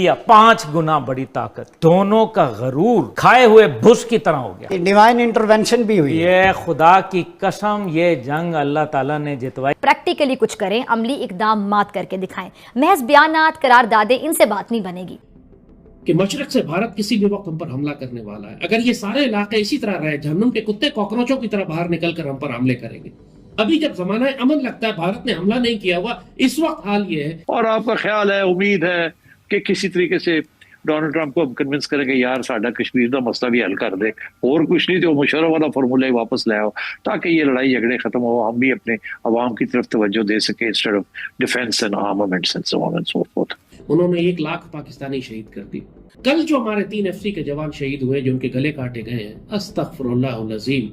या 5 गुना बड़ी ताकत, दोनों का गरूर खाए हुए भुस की तरह हो गया। डिवाइन इंटरवेंशन भी हुई। ये खुदा की कसम, ये जंग अल्लाह ताला ने जितवाई। प्रैक्टिकली कुछ करें, अमली इकदाम मात करके दिखाएं। महज बयानात, करारदादें, इनसे बात नहीं बनेगी कि मशरक से भारत किसी भी वक्त हम पर हमला करने वाला है। अगर ये सारे इलाके इसी तरह रहे, जहन्नुम के कुत्ते कॉकरोचों की तरह बाहर निकल कर हम पर हमले करेंगे। अभी जब जमाना अमन लगता है, भारत ने हमला नहीं किया हुआ, इस वक्त हाल ये है। और आपका ख्याल है, उम्मीद है कि किसी तरीके से डोनाल्ड ट्रंप को हम कन्विंस करेंगे यार साडा कश्मीर का मसला भी हल कर दे, और कुछ नहीं तो मुशर्रफ वाला फार्मूला ही वापस ले आओ, ताकि ये लड़ाई झगड़े खत्म हो, हम भी अपने अवाम की तरफ तवज्जो दे सके instead of defence and armaments and so on and so fourth. उन्होंने 1 लाख पाकिस्तानी शहीद कर दी। कल जो हमारे 3 FC के जवान शहीद हुए, जो उनके गले काटे गए हैं, अस्तगफिरुल्लाह अज़ीम,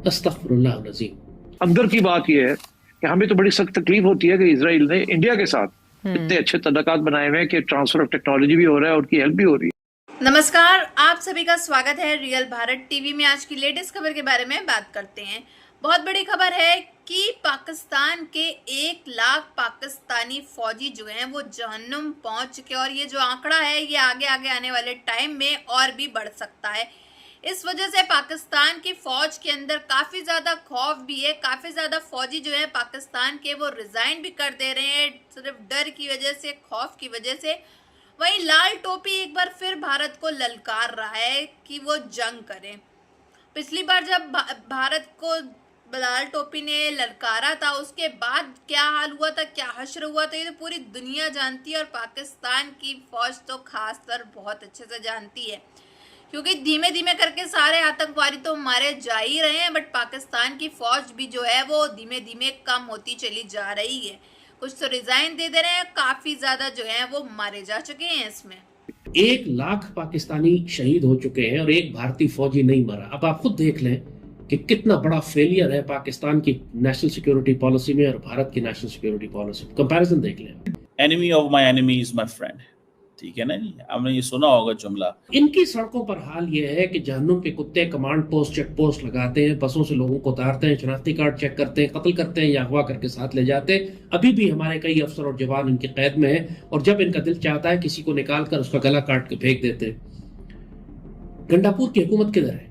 अस्तगफिरुल्लाह अज़ीम। अंदर की बात यह है कि हमें तो बड़ी सख्त तकलीफ होती है कि इजराइल ने इंडिया के साथ इतने अच्छे तल्लुकात बनाए हुए हैं कि ट्रांसफर ऑफ टेक्नोलॉजी भी हो रहा है और उनकी हेल्प भी हो रही है। नमस्कार, आप सभी का स्वागत है रियल भारत टीवी में। आज की लेटेस्ट खबर के बारे में बात करते हैं। बहुत बड़ी खबर है कि पाकिस्तान के 1 लाख पाकिस्तानी फौजी जो हैं वो जहन्नुम पहुंच चुके हैं, और ये जो आंकड़ा है ये आगे आगे आने वाले टाइम में और भी बढ़ सकता है। इस वजह से पाकिस्तान की फौज के अंदर काफ़ी ज़्यादा खौफ भी है। काफ़ी ज़्यादा फौजी जो है पाकिस्तान के वो रिज़ाइन भी कर दे रहे हैं, सिर्फ डर की वजह से, खौफ की वजह से। वहीं लाल टोपी एक बार फिर भारत को ललकार रहा है कि वो जंग करें। पिछली बार जब भारत को लाल टोपी ने ललकारा था, उसके बाद क्या हाल हुआ था, क्या हश्र हुआ था, ये तो पूरी दुनिया जानती है, और पाकिस्तान की फौज तो खासकर बहुत अच्छे से जानती है, क्योंकि धीमे धीमे करके सारे आतंकवादी तो मारे जा ही रहे हैं, बट पाकिस्तान की फौज भी जो है वो धीमे धीमे कम होती चली जा रही है। कुछ तो रिजाइन दे दे रहे हैं, काफी ज्यादा जो है वो मारे जा चुके हैं। इसमें 1 लाख पाकिस्तानी शहीद हो चुके हैं और एक भारतीय फौजी नहीं मरा। अब आप खुद देख लें कि कितना बड़ा फेलियर है पाकिस्तान की नेशनल सिक्योरिटी पॉलिसी में और भारत की नेशनल सिक्योरिटी पॉलिसी में। कंपैरिजन देख लें। Enemy of my enemy is my friend, ठीक है ना जी, आपने ये सुना होगा जुमला। इनकी सड़कों पर हाल ये है कि जहन्नुम के कुत्ते कमांड पोस्ट, चेक पोस्ट लगाते हैं, बसों से लोगों को उतारते हैं, शनाख्ती कार्ड चेक करते हैं, कत्ल करते हैं या अगवा करके साथ ले जाते हैं। अभी भी हमारे कई अफसर और जवान इनकी कैद में हैं, और जब इनका दिल चाहता है किसी को निकाल कर उसका गला काट के फेंक देते हैं। गंडापुर की हुकूमत किधर है?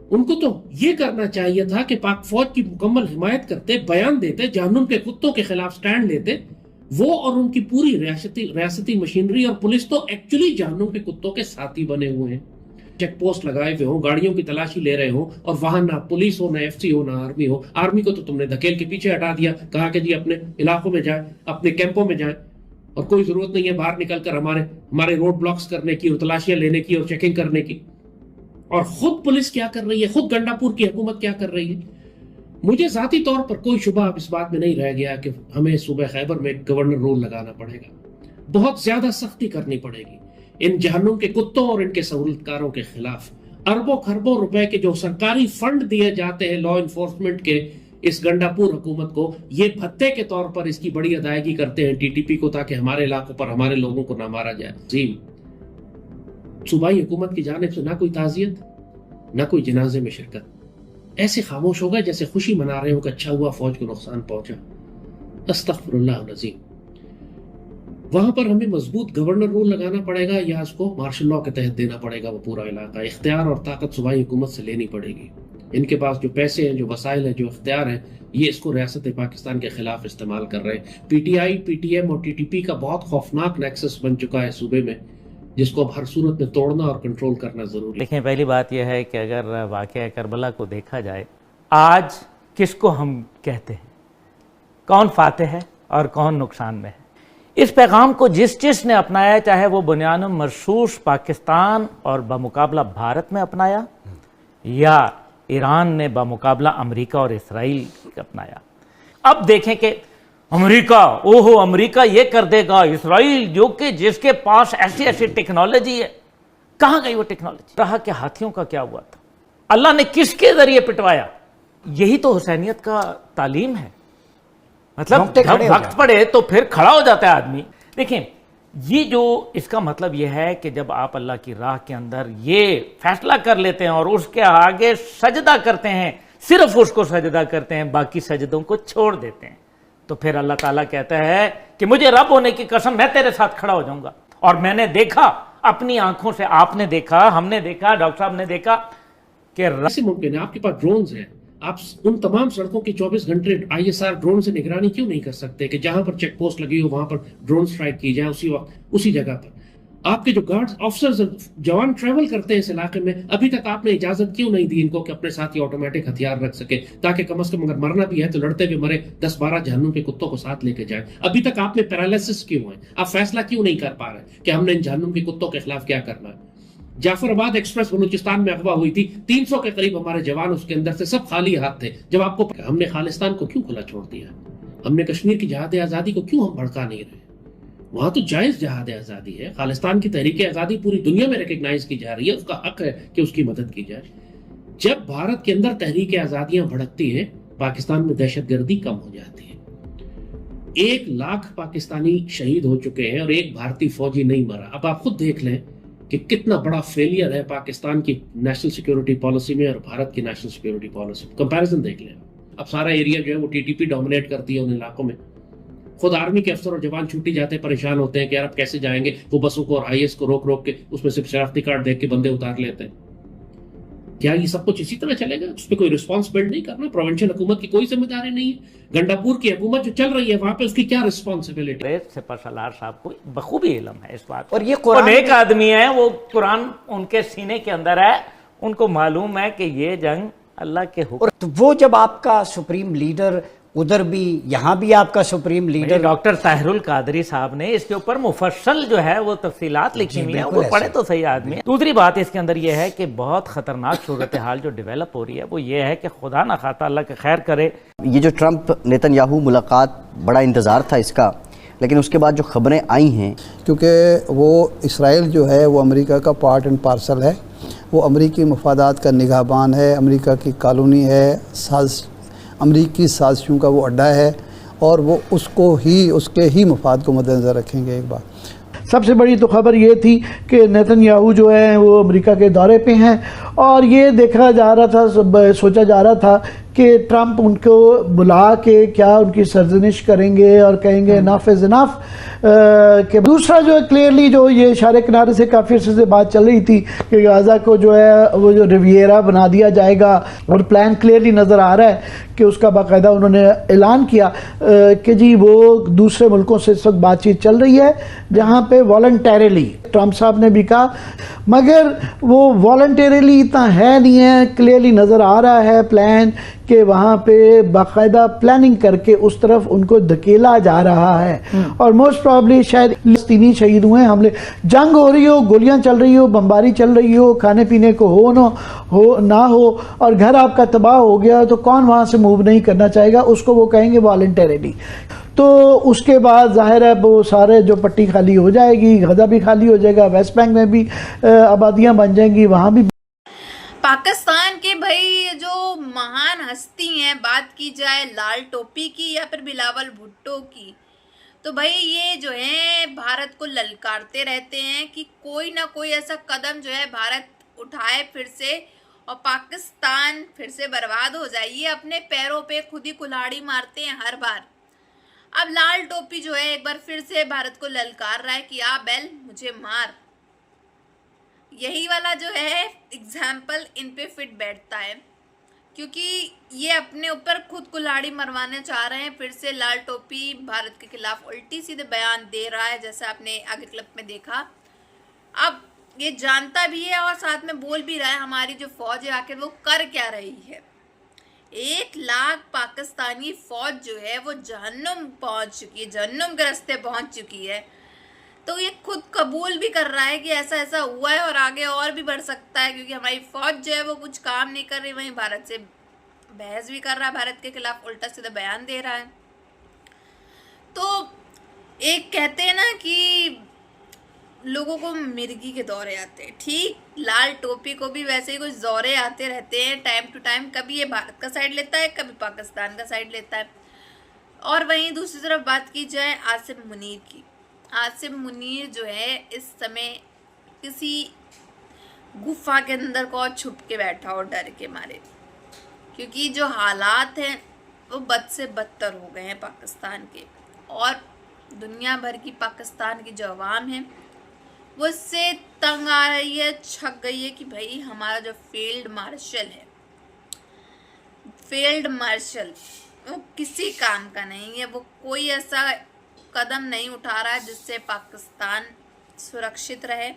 उनको तो ये करना चाहिए था कि पाक फौज की मुकम्मल हिमायत करते, बयान देते, जहन्नुम के कुत्तों के खिलाफ स्टैंड लेते। वो और उनकी पूरी रियासती मशीनरी और पुलिस तो एक्चुअली जहन्नुम के कुत्तों के साथी बने हुए हैं। चेक पोस्ट लगाए हुए हो, गाड़ियों की तलाशी ले रहे हो, और वहां ना पुलिस हो, ना FC हो, ना आर्मी हो। आर्मी को तो तुमने धकेल के पीछे हटा दिया, कहा कि जी अपने इलाकों में जाए, अपने कैंपों में जाए, और कोई जरूरत नहीं है बाहर निकलकर हमारे रोड ब्लॉक्स करने की और तलाशियां लेने की और चेकिंग करने की। और खुद पुलिस क्या कर रही है, खुद गंडापुर की हुकूमत क्या कर रही है? मुझे ज़ाती तौर पर कोई शुबा अब इस बात में नहीं रह गया कि हमें सूबे खैबर में गवर्नर रूल लगाना पड़ेगा। बहुत ज्यादा सख्ती करनी पड़ेगी इन जहन्नुम के कुत्तों और इनके सहूलतकारों के खिलाफ। अरबों खरबों रुपए के जो सरकारी फंड दिए जाते हैं लॉ इन्फोर्समेंट के इस गंडापुर हुकूमत को, ये भत्ते के तौर पर इसकी बड़ी अदायगी करते हैं TTP को, ताकि हमारे इलाकों पर हमारे लोगों को ना मारा जाए। जी, सूबाई हुकूमत की जानिब से ना कोई ताजियत, ना कोई जनाजे में शिरकत। ऐसे खामोश हो गए जैसे खुशी मना रहे हो कि अच्छा हुआ फौज को नुकसान पहुंचा। अस्तगफिरुल्लाह अज़ीम। वहां पर हमें मजबूत गवर्नर रूल लगाना पड़ेगा, या उसको मार्शल लॉ के तहत देना पड़ेगा। वो पूरा इलाका इख्तियार और ताकत सूबाई हुकूमत से लेनी पड़ेगी। इनके पास जो पैसे हैं, जो वसाइल हैं, जो इख्तियार हैं, ये इसको रियासत पाकिस्तान के खिलाफ इस्तेमाल कर रहे हैं। PTI, PTM और TTP का बहुत खौफनाक नेक्सस बन चुका है सूबे में, जिसको अब हर सूरत में तोड़ना और कंट्रोल करना जरूरी है। देखें, पहली बात यह है कि अगर वाक़या करबला को देखा जाए, आज किसको हम कहते हैं, कौन फातेह है और कौन नुकसान में है? इस पैगाम को जिसने अपनाया, चाहे वो बुनियाद मरसूस पाकिस्तान और बमुकाबला भारत में अपनाया, या ईरान ने बमुकाबला अमेरिका और इसराइल अपनाया। अब देखें कि अमेरिका, ओहो अमेरिका ये कर देगा, इसराइल जो कि जिसके पास ऐसी ऐसी टेक्नोलॉजी है, कहाँ गई वो टेक्नोलॉजी? रहा कि हाथियों का क्या हुआ था, अल्लाह ने किसके जरिए पिटवाया? यही तो हुसैनियत का तालीम है। मतलब जब वक्त पड़े तो फिर खड़ा हो जाता है आदमी। देखें, ये जो इसका मतलब यह है कि जब आप अल्लाह की राह के अंदर ये फैसला कर लेते हैं और उसके आगे सजदा करते हैं, सिर्फ उसको सजदा करते हैं, बाकी सजदों को छोड़ देते हैं, तो फिर अल्लाह ताला कहता है कि मुझे रब होने की कसम, मैं तेरे साथ खड़ा हो जाऊंगा اور میں نے دیکھا اپنی آنکھوں سے, آپ نے دیکھا, ہم نے دیکھا, ڈاکٹر صاحب نے دیکھا کہ کیسے ممکن ہے؟ آپ کے پاس ڈرونز ہیں, آپ ان تمام سڑکوں کی 24 گھنٹے ISR ڈرون سے نگرانی کیوں نہیں کر سکتے کہ جہاں پر چیک پوسٹ لگی ہو وہاں پر ڈرون سٹرائک کی جائے اسی وقت اسی جگہ پر؟ آپ کے جو گارڈز آفیسرز جوان ٹریول کرتے ہیں اس علاقے میں, ابھی تک آپ نے اجازت کیوں نہیں دی ان کو کہ اپنے ساتھ یہ آٹومیٹک ہتھیار رکھ سکے, تاکہ کم از کم اگر مرنا بھی ہے تو لڑتے ہوئے مرے, 10-12 جہنم کے کتوں کو ساتھ لے کے جائیں. ابھی تک آپ میں پیرالائسس کیوں ہیں؟ آپ فیصلہ کیوں نہیں کر پا رہے کہ ہم نے ان جہنم کے کتوں کے خلاف کیا کرنا ہے؟ جعفر آباد ایکسپریس بلوچستان میں اغوا ہوئی تھی, 300 کے قریب ہمارے جوان اس کے اندر سے, سب خالی ہاتھ تھے. جب آپ کو ہم نے خالستان کو کیوں کھلا چھوڑ دیا, ہم نے کشمیر کی جہاد آزادی کو کیوں ہم بھڑکا نہیں رہے؟ وہاں تو جائز جہاد آزادی ہے, خالستان کی تحریک آزادی پوری دنیا میں ریکگنائز کی جا رہی ہے, اس کا حق ہے کہ اس کی مدد کی جائے. جب بھارت کے اندر تحریک آزادیاں بھڑکتی ہیں, پاکستان میں دہشت گردی کم ہو جاتی ہے. 1 لاکھ پاکستانی شہید ہو چکے ہیں اور ایک بھارتی فوجی نہیں مرا. اب آپ خود دیکھ لیں کہ کتنا بڑا فیلئر ہے پاکستان کی نیشنل سیکیورٹی پالیسی میں اور بھارت کی نیشنل سیکیورٹی پالیسی. کمپیریزن دیکھ لیں. اب سارا ایریا جو ہے وہ TTP ڈومینیٹ کرتی ہے ان علاقوں میں. خود آرمی کے افسر اور جوان چھوٹی جاتے ہیں, پریشان ہوتے ہیں کہ یار اب کیسے جائیں گے. وہ بسوں کو اور IS کو روک کے اس میں صرف شناختی کارڈ دیکھ کے بندے اتار لیتے ہیں. کیا یہ سب کچھ اسی طرح چلے گا؟ اس پہ کوئی رسپانس بلڈ نہیں کرنا؟ پروونشل حکومت کی کوئی ذمہ داری نہیں ہے؟ گنڈاپور کی حکومت جو چل رہی ہے وہاں پہ اس کی کیا رسپانسبلٹی؟ سپر سالار صاحب کو بخوبی علم ہے اس بات. اور یہ قرآن ایک آدمی ہے, وہ قرآن ان کے سینے کے اندر ہے, ان کو معلوم ہے کہ یہ جنگ اللہ کے حکم. اور وہ جب آپ کا سپریم لیڈر ادھر بھی یہاں بھی آپ کا supreme leader doctor Tahir ul-Qadri صاحب نے اس کے اوپر مفصل جو ہے وہ تفصیلات لکھی ہوئی ہیں, وہ پڑھے تو صحیح آدمی. دوسری بات اس کے اندر یہ ہے کہ بہت خطرناک صورتحال جو ڈیولپ ہو رہی ہے وہ یہ ہے کہ خدا نہ خواستہ اللہ کا خیر کرے. یہ جو ٹرمپ نیتن یاہو ملاقات, بڑا انتظار تھا اس کا, لیکن اس کے بعد جو خبریں آئی ہیں, کیونکہ وہ اسرائیل جو ہے وہ امریکہ کا پارٹ اینڈ پارسل ہے, وہ امریکی مفادات کا نگہبان ہے, امریکہ کی کالونی ہے, امریکی سازشوں کا وہ اڈا ہے, اور وہ اس کے ہی مفاد کو مد نظر رکھیں گے. ایک بات سب سے بڑی تو خبر یہ تھی کہ نیتن یاہو جو ہیں وہ امریکہ کے دورے پہ ہیں, اور یہ دیکھا جا رہا تھا, سوچا جا رہا تھا کہ ٹرمپ ان کو بلا کے کیا ان کی سرزنش کریں گے اور کہیں گے انف از انف. کہ دوسرا جو ہے کلیئرلی جو یہ اشارے کنارے سے کافی عرصے سے بات چل رہی تھی کہ غزہ کو جو ہے وہ جو ریویرا بنا دیا جائے گا, اور پلان کلیئرلی نظر آ رہا ہے کہ اس کا باقاعدہ انہوں نے اعلان کیا کہ جی وہ دوسرے ملکوں سے اس وقت بات چیت چل رہی ہے جہاں پہ والنٹیریلی, ٹرمپ صاحب نے بھی کہا, مگر وہ والنٹیریلی اتنا ہے نہیں ہے. کلیئرلی نظر آ رہا ہے پلان کہ وہاں پہ باقاعدہ پلاننگ کر کے اس طرف ان کو دھکیلا جا رہا ہے, اور موسٹ پرابلی شاید فلسطینی شہید ہوئے ہیں, حملے, جنگ ہو رہی ہو, گولیاں چل رہی ہو, بمباری چل رہی ہو, کھانے پینے کو نہ ہو, اور گھر آپ کا تباہ ہو گیا تو کون وہاں سے موو نہیں کرنا چاہے گا؟ اس کو وہ کہیں گے والنٹیریلی. تو اس کے بعد ظاہر ہے وہ سارے جو پٹی خالی ہو جائے گی, غزہ بھی خالی ہو جائے گا, ویسٹ بینک میں بھی آبادیاں بن جائیں گی, وہاں بھی. پاکستان کے بھائی جو مہان ہستی ہیں, بات کی جائے لال ٹوپی کی یا پھر بلاول بھٹو کی, تو بھائی یہ جو ہیں بھارت کو للکارتے رہتے ہیں کہ کوئی نہ کوئی ایسا قدم جو ہے بھارت اٹھائے پھر سے, اور پاکستان پھر سے برباد ہو جائے. یہ اپنے پیروں پہ خود ہی کلہاڑی مارتے ہیں ہر بار. اب لال ٹوپی جو ہے ایک بار پھر سے بھارت کو للکار رہا ہے کہ آ بیل مجھے مار. یہی والا جو ہے اگزامپل ان پہ فٹ بیٹھتا ہے, کیونکہ یہ اپنے اوپر خود کلہاڑی مروانے چاہ رہے ہیں. پھر سے لال ٹوپی بھارت کے خلاف الٹی سیدھے بیان دے رہا ہے, جیسا آپ نے آگے کلپ میں دیکھا. اب یہ جانتا بھی ہے اور ساتھ میں بول بھی رہا ہے ہماری جو فوج ہے آخر وہ کر کیا رہی ہے. 1 لاکھ پاکستانی فوج جو ہے وہ جہنم پہنچ چکی ہے, جہنم کے راستے پہنچ چکی ہے. تو یہ خود قبول بھی کر رہا ہے کہ ایسا ایسا ہوا ہے اور آگے اور بھی بڑھ سکتا ہے, کیونکہ ہماری فوج جو ہے وہ کچھ کام نہیں کر رہی, وہیں بھارت سے بحث بھی کر رہا ہے, بھارت کے خلاف الٹا سیدھا بیان دے رہا ہے. تو ایک کہتے ہیں نا کہ لوگوں کو مرغی کے دورے آتے ہیں, ٹھیک لال ٹوپی کو بھی ویسے ہی کچھ دورے آتے رہتے ہیں ٹائم ٹو ٹائم. کبھی یہ بھارت کا سائڈ لیتا ہے, کبھی پاکستان کا سائڈ لیتا ہے. اور وہیں دوسری طرف بات کی جائے عاصم منیر کی, عاصم منیر جو ہے اس سمے کسی گفا کے اندر کو چھپ کے بیٹھا اور ڈر کے مارے, کیونکہ جو حالات ہیں وہ بد سے بدتر ہو گئے ہیں پاکستان کے, اور دنیا بھر کی پاکستان کی جو عوام ہیں वो इससे तंग आ रही है, छक गई है कि भाई हमारा जो फील्ड मार्शल है, फील्ड मार्शल वो किसी काम का नहीं है, वो कोई ऐसा कदम नहीं उठा रहा है जिससे पाकिस्तान सुरक्षित रहे,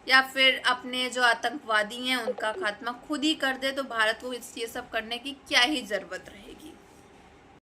या फिर अपने जो आतंकवादी हैं उनका खात्मा खुद ही कर दे, तो भारत को ये सब करने की क्या ही ज़रूरत रहेगी।